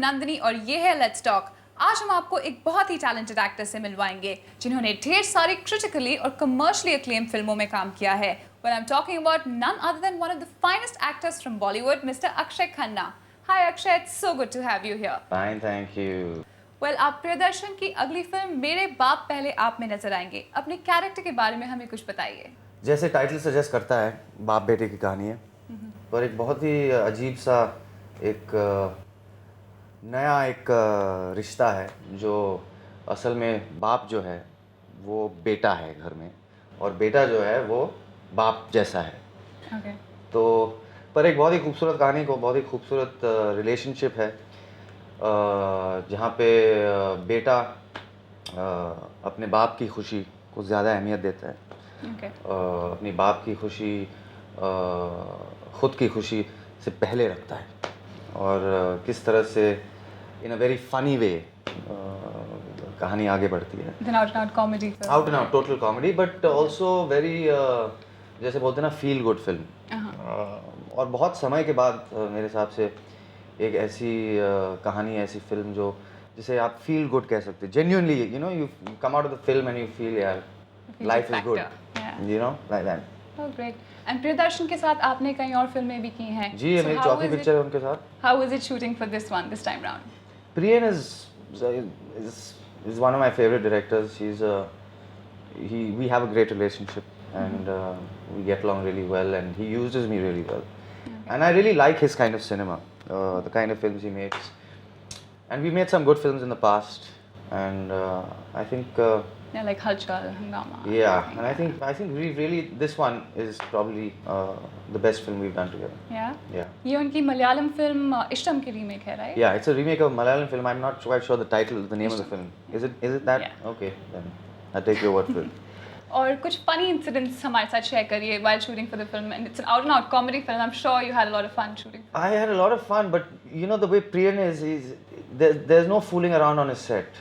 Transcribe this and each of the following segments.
नंदिनी और ये है लेट्स टॉक। आज हम आपको एक बहुत ही टैलेंटेड एक्टर से मिलवाएंगे जिन्होंने ढेर सारी क्रिटिकली और कमर्शियली अक्लेम फिल्मों में काम किया है। Well, I'm talking about none other than one of the finest actors from Bollywood, Mr. Akshaye Khanna. Hi Akshay, it's so good to have you here. Fine, thank you. Well, आप प्रियदर्शन की अगली film मेरे बाप पहले आप में नजर आएंगे। अपने कैरेक्टर के बारे में हमें कुछ बताइए। जैसे टाइटल सजेस्ट करता है, बाप बेटे की कहानी है, पर एक बहुत ही अजीब सा एक नया एक रिश्ता है जो असल में बाप जो है वो बेटा है घर में और बेटा जो है वो बाप जैसा है। Okay. तो पर एक बहुत ही खूबसूरत कहानी को बहुत ही खूबसूरत रिलेशनशिप है जहाँ पे बेटा अपने बाप की खुशी को ज़्यादा अहमियत देता है। Okay. अपनी बाप की खुशी ख़ुद की खुशी से पहले रखता है और किस तरह से इन अ वेरी फनी वे कहानी आगे बढ़ती है। Out and out comedy film. Out and out total comedy but also very जैसे बोलते हैं ना फील गुड फिल्म। और बहुत समय के बाद मेरे हिसाब से एक ऐसी कहानी ऐसी फिल्म जो जिसे आप फील गुड कह सकते हैं genuinely you know you come out of the film and you feel यार life is good you know like that. Oh great. And Priyadarshan के साथ आपने कई और फिल्में भी की हैं। जी ये मेरी चौथी पिक्चर है उनके साथ। How was it shooting for this one this time round? Priyan is one of my favorite directors. We have a great relationship and we get along really well and he uses me really well. Okay. And I really like his kind of cinema, the kind of films he makes. And we made some good films in the past and I think Yeah, like Halchal, Hangama. Yeah, and I think we really this one is probably the best film we've done together. Yeah. Yeah. ये उनकी Malayalam film इष्टम की remake है, right? Yeah, it's a remake of a Malayalam film. I'm not quite sure the title, the name of the film. Is it that? Yeah. Okay, then I'll take your word for it. और कुछ funny incidents हमारे साथ share करिए while shooting for the film and it's an out and out comedy film. I'm sure you had a lot of fun shooting. I had a lot of fun, but you know the way Priyan is there's no fooling around on his set.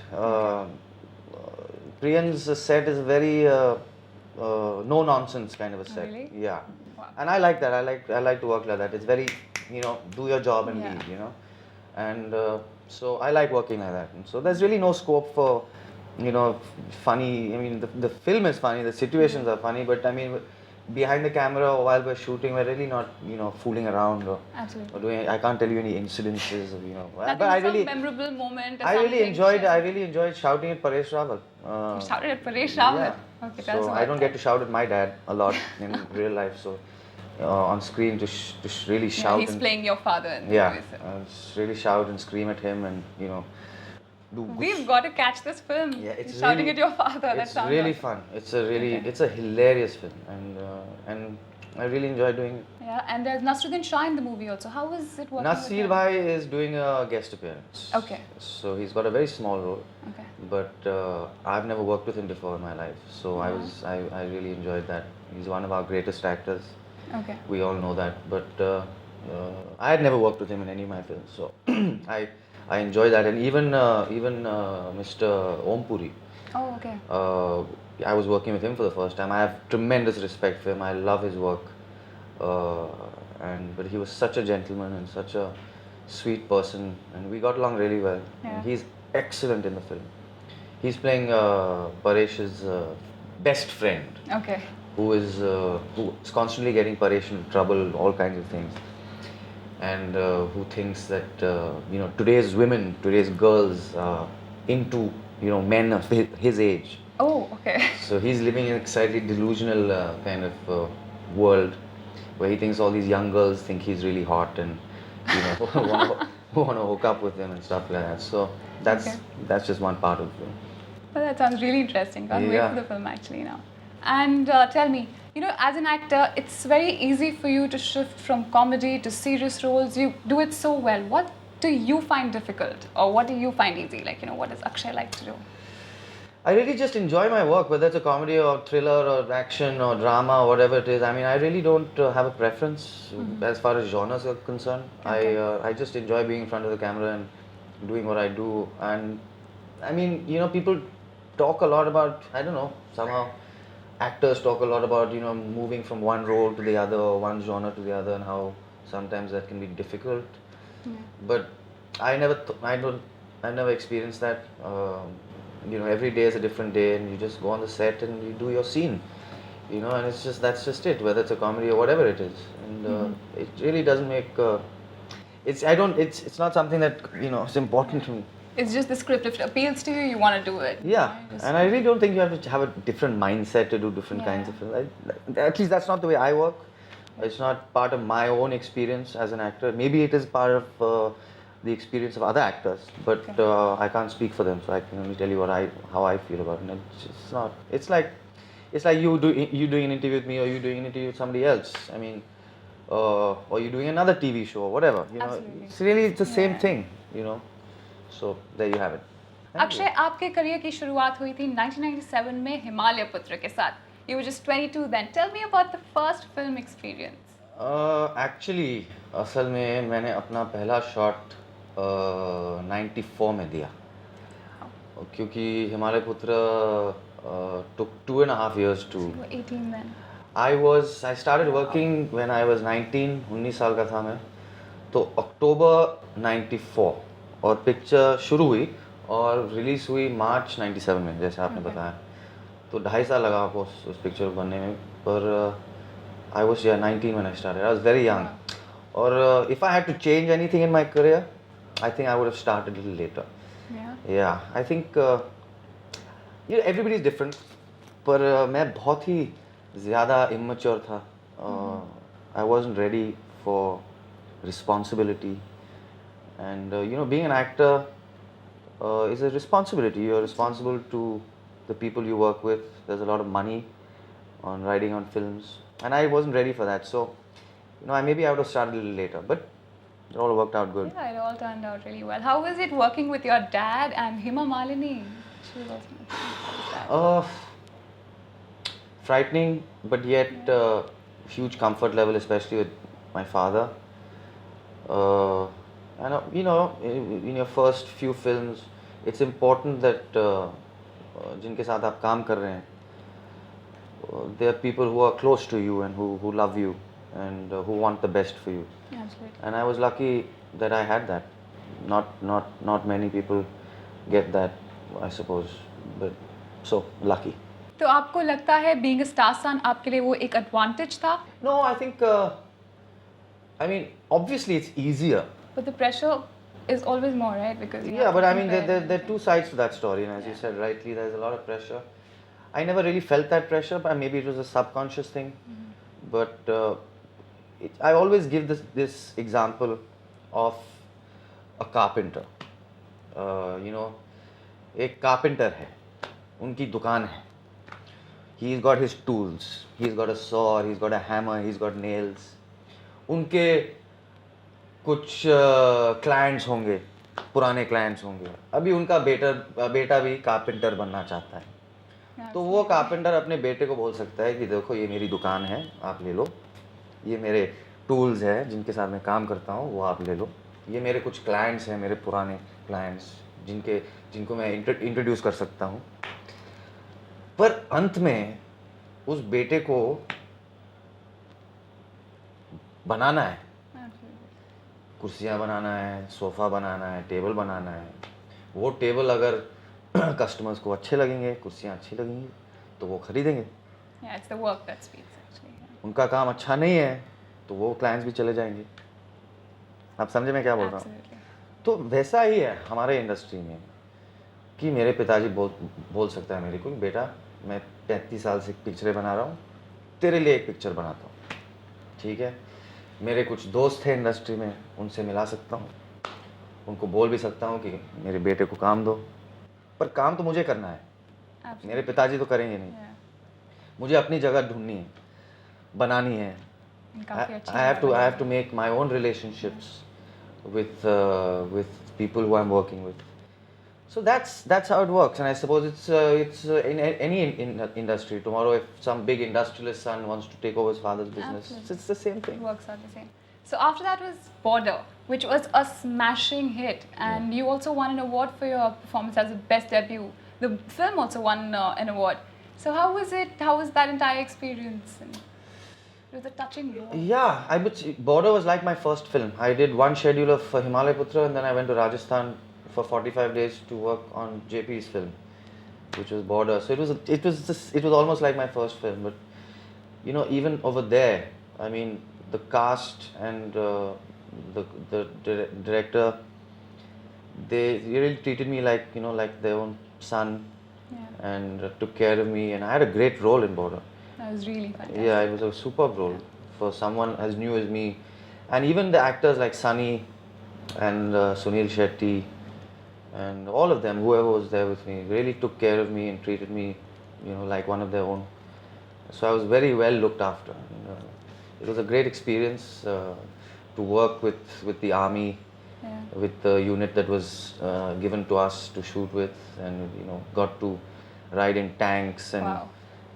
Priyan's set is very no nonsense kind of a set. Really? Yeah. Wow. And I like that. I like to work like that. It's very, you know, do your job and Yeah. leave, you know. And so I like working like that. And so there's really no scope for, you know, funny. I mean, the film is funny, the situations are funny, but I mean, behind the camera while we're shooting, we're really not, you know, fooling around or Absolutely. doing. I can't tell you any incidences, you know. Nothing, But I some really, memorable moment. Or I really something enjoyed. shared. I really enjoyed shouting at Paresh Rawal. You shouted at Paresh Rawal. Yeah. Okay, tell us So about I don't get that. to shout at my dad a lot in real life. So on screen to really Yeah, shout. he's and, playing your father. In the yeah, movie, so. just really shout and scream at him and you know do. We've got to catch this film. Yeah, it's shouting really, at your father. That It's sounds really awesome. fun. It's a really Okay. it's a hilarious film and I really enjoy doing it. Yeah, and there's Nasruddin Shah in the movie also. How is it working? Nasir with him? Bhai is doing a guest appearance. Okay. So he's got a very small role. Okay. But I've never worked with him before in my life, so I really enjoyed that. He's one of our greatest actors. Okay. We all know that, but I had never worked with him in any of my films, so I enjoy that. And even Mr. Om Puri, Oh, okay. I was working with him for the first time. I have tremendous respect for him. I love his work, but he was such a gentleman and such a sweet person, and we got along really well. Yeah. And he's excellent in the film. He's playing Paresh's best friend, Okay. who is constantly getting Paresh in trouble, all kinds of things, and who thinks that you know today's women, today's girls are into you know men of his age. Oh, okay. So he's living in a slightly delusional kind of world where he thinks all these young girls think he's really hot and you know want to hook up with him and stuff like that. So that's just one part of the film. Well, that sounds really interesting. Can't wait Yeah. for the film actually now. And tell me, you know, as an actor, it's very easy for you to shift from comedy to serious roles. You do it so well. What do you find difficult, or what do you find easy? Like, you know, what does Akshay like to do? I really just enjoy my work, whether it's a comedy or thriller or action or drama or whatever it is. I mean, I really don't have a preference as far as genres are concerned. Okay. I just enjoy being in front of the camera and doing what I do. And I mean, you know, people talk a lot about, I don't know, somehow actors talk a lot about, you know, moving from one role to the other or one genre to the other and how sometimes that can be difficult. Yeah. But I've never experienced that. Every day is a different day, and you just go on the set and you do your scene. And that's just it. Whether it's a comedy or whatever it is, and it really doesn't make. It's not something that is important to me. It's just the script. If it appeals to you, you want to do it. Yeah, and I really don't think you have to have a different mindset to do different kinds of films. At least that's not the way I work. It's not part of my own experience as an actor. Maybe it is part of the experience of other actors, but I can't speak for them, so I can only tell you how I feel about it. It's not. It's like you doing an interview with me, or you doing an interview with somebody else. I mean, or you doing another TV show or whatever. Absolutely. It's the same thing. So there you have it. Akshay, आपके career की शुरुआत हुई थी 1997 में हिमालय पुत्र के साथ. You were just 22 then. Tell me about the first film experience. Actually, असल में मैंने अपना पहला शॉट 94 में दिया, क्योंकि हिमालय पुत्र took 2.5 years to. You were 18 then. I started working when I was 19 साल का था मैं, तो अक्टूबर 94 और पिक्चर शुरू हुई और रिलीज हुई मार्च 97 में, जैसे आपने बताया. तो 2.5 साल लगा आपको उस पिक्चर को बनने में, पर I was 19 when I started. I was very young. Or if I had to change anything in my career, I think I would have started a little later. Yeah. I think everybody is different. पर मैं बहुत ही ज़्यादा immature था. I wasn't ready for responsibility. And being an actor is a responsibility. You're responsible to the people you work with. There's a lot of money on writing on films, and I wasn't ready for that. So, maybe I would have started a little later, but it all worked out good. Yeah, it all turned out really well. How was it working with your dad and Hima Malini? She was also frightening, but yet huge comfort level, especially with my father. And in your first few films, it's important that जिनके साथ आप काम कर रहे हैं, there are people who are close to you and who love you and who want the best for you. Absolutely. And I was lucky that I had that. Not many people get that, I suppose, but so lucky. तो आपको लगता है being a star son आपके लिए वो एक advantage था? No, I think obviously it's easier. But the pressure is always more, right? Because but I mean there are two sides to that story, and as you said rightly, there's a lot of pressure. I never really felt that pressure, but maybe it was a subconscious thing. But I always give this example of a carpenter. एक carpenter है, उनकी दुकान है. He's got his tools. He's got a saw. He's got a hammer. He's got nails. उनके कुछ clients होंगे, पुराने clients होंगे. अभी उनका बेटा भी कारपेंटर बनना चाहता है. तो वो कारपेंटर अपने बेटे को बोल सकता है कि देखो ये मेरी दुकान है, आप ले लो. ये मेरे टूल्स हैं जिनके साथ मैं काम करता हूँ, वो आप ले लो. ये मेरे कुछ क्लाइंट्स हैं, मेरे पुराने क्लाइंट्स जिनको मैं इंट्रोड्यूस कर सकता हूँ. पर अंत में उस बेटे को बनाना है. कुर्सियाँ बनाना है, सोफ़ा बनाना है, टेबल बनाना है. वो टेबल अगर कस्टमर्स को अच्छे लगेंगे, कुर्सियाँ अच्छी लगेंगी, तो वो खरीदेंगे. Yeah, it's the work that speaks actually. उनका काम अच्छा नहीं है तो वो क्लाइंट्स भी चले जाएंगे. आप समझे मैं क्या बोल रहा हूँ? तो वैसा ही है हमारे इंडस्ट्री में कि मेरे पिताजी बोल सकता है मेरे को, बेटा मैं 35 साल से पिक्चरें बना रहा हूँ, तेरे लिए एक पिक्चर बनाता हूँ. ठीक है, मेरे कुछ दोस्त हैं इंडस्ट्री में, उनसे मिला सकता हूँ, उनको बोल भी सकता हूँ कि मेरे बेटे को काम दो. पर काम तो मुझे करना है. मेरे पिताजी तो करेंगे नहीं. मुझे अपनी जगह ढूंढनी है, बनानी है. I have to make my own relationships with people who I'm working with. So that's how it works, and I suppose it's in any industry. Tomorrow, if some big industrialist son wants to take over his father's business, it's the same thing. It works out the same. So after that was Border, which was a smashing hit, and you also won an award for your performance as a best debut. The film also won an award. So how was it? How was that entire experience? It was a touching role. Yeah, I would say Border was like my first film. I did one schedule of Himalaya Putra, and then I went to Rajasthan for 45 days to work on JP's film, which was Border. So it was almost like my first film. But you know, even over there, I mean, the cast and the director, they really treated me like, you know, like their own son, and took care of me, and I had a great role in Border. That was really fantastic. Yeah, it was a superb role for someone as new as me, and even the actors like Sunny and Sunil Shetty and all of them, whoever was there with me, really took care of me and treated me, you know, like one of their own. So I was very well looked after. And, it was a great experience to work with the army, with the unit that was given to us to shoot with, and you know, got to ride in tanks and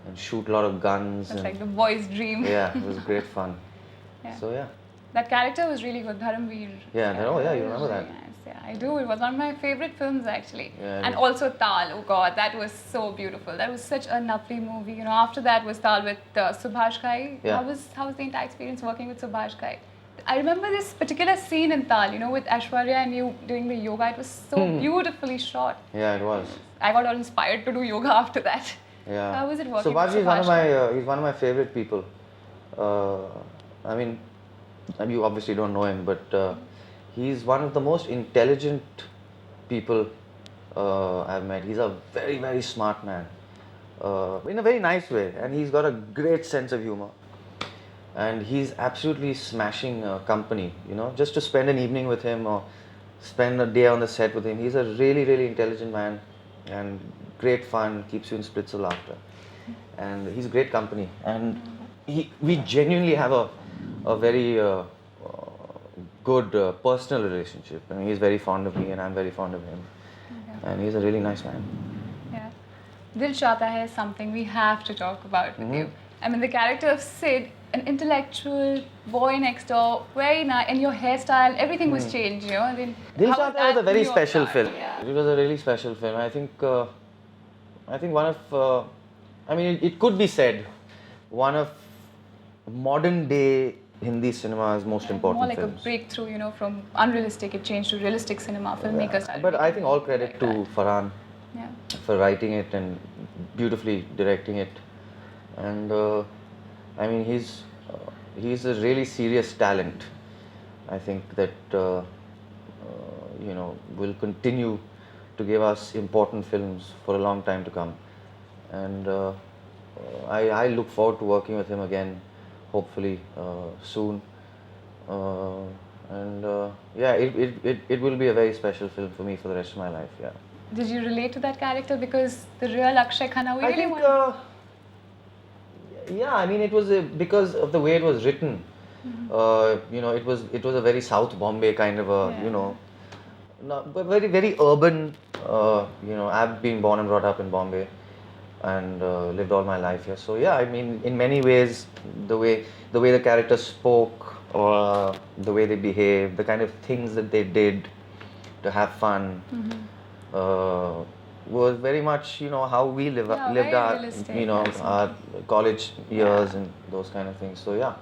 and shoot a lot of guns. That's like the boy's dream. Yeah, it was great fun. Yeah. So yeah. That character was really good, Dharamveer. Yeah, oh yeah, you It was remember really that? nice. Yeah, I do. It was one of my favorite films actually. Yeah, and also Taal. Oh God, that was so beautiful. That was such a lovely movie. You know, after that was Taal with Subhash Ghai. Yeah. How was the entire experience working with Subhash Ghai? I remember this particular scene in Taal, you know, with Aishwarya and you doing the yoga. It was so beautifully shot. Yeah, it was. I got all inspired to do yoga after that. Yeah. How was it working Subhash with is one of Subhash? my he's one of my favorite people. I mean, you obviously don't know him, but he's one of the most intelligent people I've met. He's a very, very smart man, in a very nice way, and he's got a great sense of humor. And he's absolutely smashing company. You know, just to spend an evening with him or spend a day on the set with him. He's a really, really intelligent man, and great fun. Keeps you in splits of laughter, and he's great company. And we genuinely have a very good personal relationship. I mean, he's very fond of me, and I'm very fond of him. And he's a really nice man. Yeah. Dil Chahta Hai is something we have to talk about with you. I mean, the character of Sid, an intellectual boy next door, very nice, and your hairstyle, everything was changed, you know. I mean, Dil how Chahta was a that very new special avatar? film. Yeah. It was a really special film. I think one of, I mean, it could be said, one of modern day Hindi cinema's most important More like films. a breakthrough, you know, from unrealistic, it changed to realistic cinema. Filmmakers started But I making think all movies credit like to that. Farhan Yeah. for writing it and beautifully directing it. And I mean, he's a really serious talent. I think that you know, will continue to give us important films for a long time to come. And I look forward to working with him again, hopefully soon. Yeah, it will be a very special film for me for the rest of my life. Yeah. Did you relate to that character? Because the real Akshay Khanna, we I really think, want. yeah, I mean, it was because of the way it was written. You know, it was a very South Bombay kind of a, you know, but very, very urban. You know, I've been born and brought up in Bombay, and lived all my life here. So yeah, I mean, in many ways, the way the characters spoke, or the way they behaved, the kind of things that they did to have fun. Was very much, you know, how we lived very our, realistic, you know, absolutely. our college years and those kind of things. So yeah,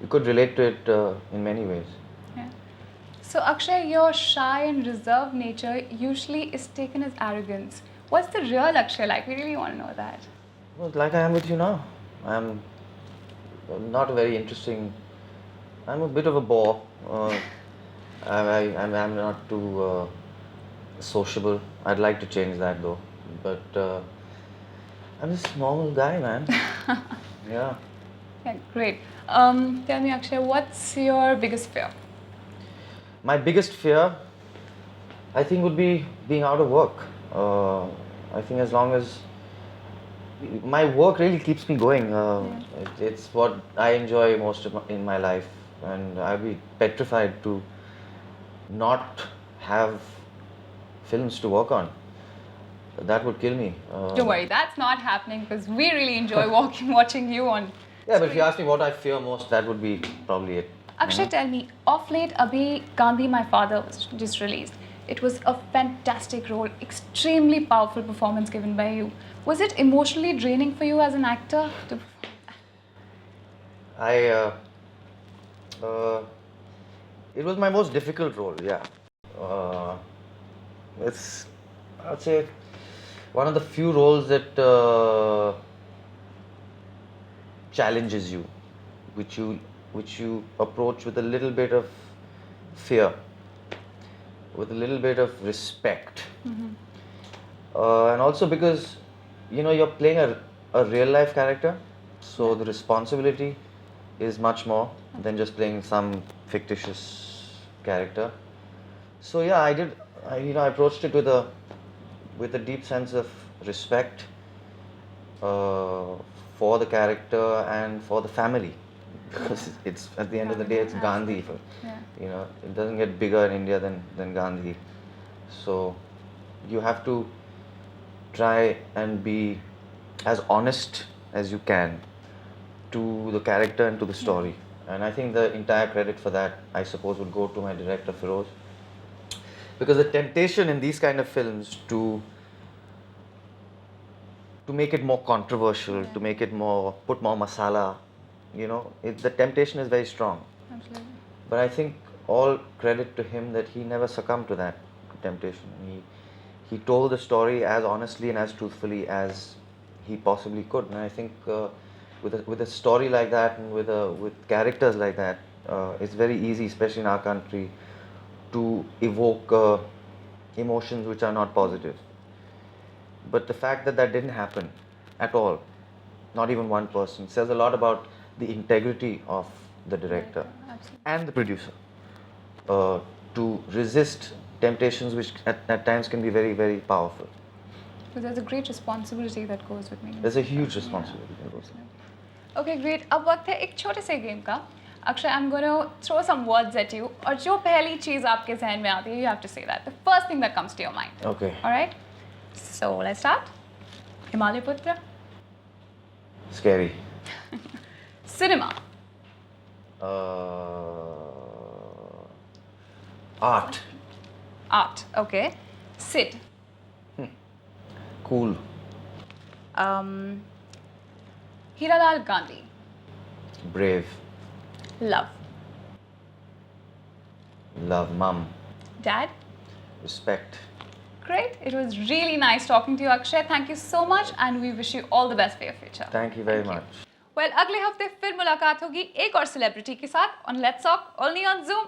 you could relate to it in many ways. Yeah. So Akshay, your shy and reserved nature usually is taken as arrogance. What's the real Akshay like? We really want to know that. Well, like I am with you now. I'm not very interesting. I'm a bit of a bore. I'm not too sociable. I'd like to change that though. But I'm just a normal guy, man. Yeah. Yeah, great. Tell me, Akshay, what's your biggest fear? My biggest fear, I think, would be being out of work. I think as long as my work really keeps me going. It's what I enjoy most in my life, and I'd be petrified to not have films to work on. That would kill me. Don't worry, that's not happening because we really enjoy watching you on. Yeah, but if you ask me what I fear most, that would be probably it. Akshay, tell me, of late, Abhi Gandhi, My Father, was just released. It was a fantastic role, extremely powerful performance given by you. Was it emotionally draining for you as an actor to perform I it was my most difficult role. Yeah, it's I'd say one of the few roles that challenges you, which you approach with a little bit of fear, with a little bit of respect, and also because you're playing a real life character, so the responsibility is much more than just playing some fictitious character. So yeah, I approached it with a deep sense of respect for the character and for the family, because it's at the end of the day it's Gandhi. Yeah. It doesn't get bigger in India than Gandhi. So you have to try and be as honest as you can to the character and to the story. And I think the entire credit for that, I suppose, would go to my director Feroz, because the temptation in these kind of films to make it more controversial, to make it put more masala, the temptation is very strong. Absolutely. But I think all credit to him that he never succumbed to that temptation. He told the story as honestly and as truthfully as he possibly could. And I think with a story like that and with characters like that, it's very easy, especially in our country, to evoke emotions which are not positive. But the fact that didn't happen at all, not even one person, says a lot about the integrity of the director and the producer to resist temptations which at times can be very, very powerful. So there's a great responsibility that goes with me. There's a huge responsibility that goes with it. Okay, great. अब वक्त है एक छोटे से game का. Akshay, I'm going to throw some words at you. और जो पहली चीज़ आपके ज़हन में आती है, you have to say that. The first thing that comes to your mind. Okay. All right? So let's start. Himalaya Putra. Scary. Cinema. Art. Art. Okay. Sid. Cool. Hiralal Gandhi. Brave. Love. Love. Mum. Dad. Respect. Great. It was really nice talking to you, Akshay. Thank you so much and we wish you all the best for your future. Thank you very much. Well, अगले हफ्ते फिर मुलाकात होगी एक और celebrity के साथ on Let's Talk only on Zoom.